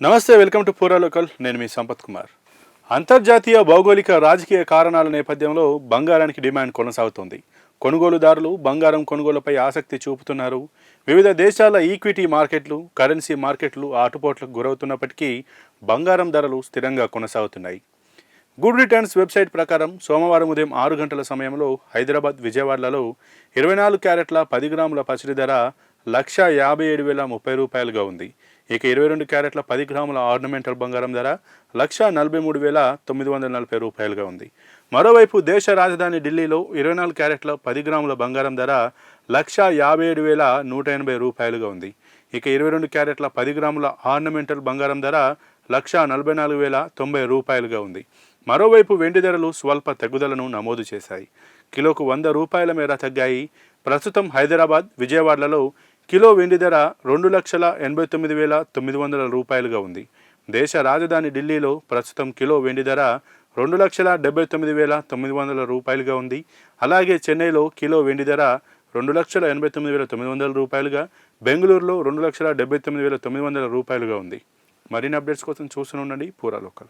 నమస్తే, welcome to పూరా local. నేను మీ సంపత్ కుమార్. అంతర్జాతీయ భౌగోళిక రాజకీయ కారణాల నేపథ్యంలో బంగారానికి డిమాండ్ కొనసాగుతోంది. కొనుగోలుదారులు బంగారం కొనుగోలుపై ఆసక్తి చూపుతున్నారు. వివిధ దేశాల ఈక్విటీ మార్కెట్లు, కరెన్సీ మార్కెట్లు ఆటుపోట్లకు గురవుతున్నప్పటికీ బంగారం ధరలు స్థిరంగా కొనసాగుతున్నాయి. గుడ్ రిటర్న్స్ వెబ్సైట్ ప్రకారం సోమవారం ఉదయం 6 గంటల సమయంలో హైదరాబాద్, విజయవాడలలో 24 క్యారెట్ల 10 గ్రాముల పసిడి ధర 1,57,030 రూపాయలుగా ఉంది. ఇక 22 క్యారెట్ల 10 గ్రాముల ఆర్నమెంటల్ బంగారం ధర 1,43,940 రూపాయలుగా ఉంది. మరోవైపు దేశ రాజధాని ఢిల్లీలో 24 క్యారెట్ల 10 గ్రాముల బంగారం ధర 1,57,180 రూపాయలుగా ఉంది. ఇక 22 క్యారెట్ల 10 గ్రాముల ఆర్నమెంటల్ బంగారం ధర 1,44,090 రూపాయలుగా ఉంది. మరోవైపు వెండి ధరలు స్వల్ప తగ్గుదలను నమోదు చేశాయి. కిలోకు 100 రూపాయల మేర తగ్గాయి. ప్రస్తుతం హైదరాబాద్, విజయవాడలలో కిలో వెండి ధర 2,89,900 రూపాయలుగా ఉంది. దేశ రాజధాని ఢిల్లీలో ప్రస్తుతం కిలో వెండి ధర 2,79,900 రూపాయలుగా ఉంది. అలాగే చెన్నైలో కిలో వెండి ధర 2,89,900 రూపాయలుగా, బెంగళూరులో 2,79,900 రూపాయలుగా ఉంది. మరిన్ని అప్డేట్స్ కోసం చూస్తూనే ఉండండి పూరా లోకల్.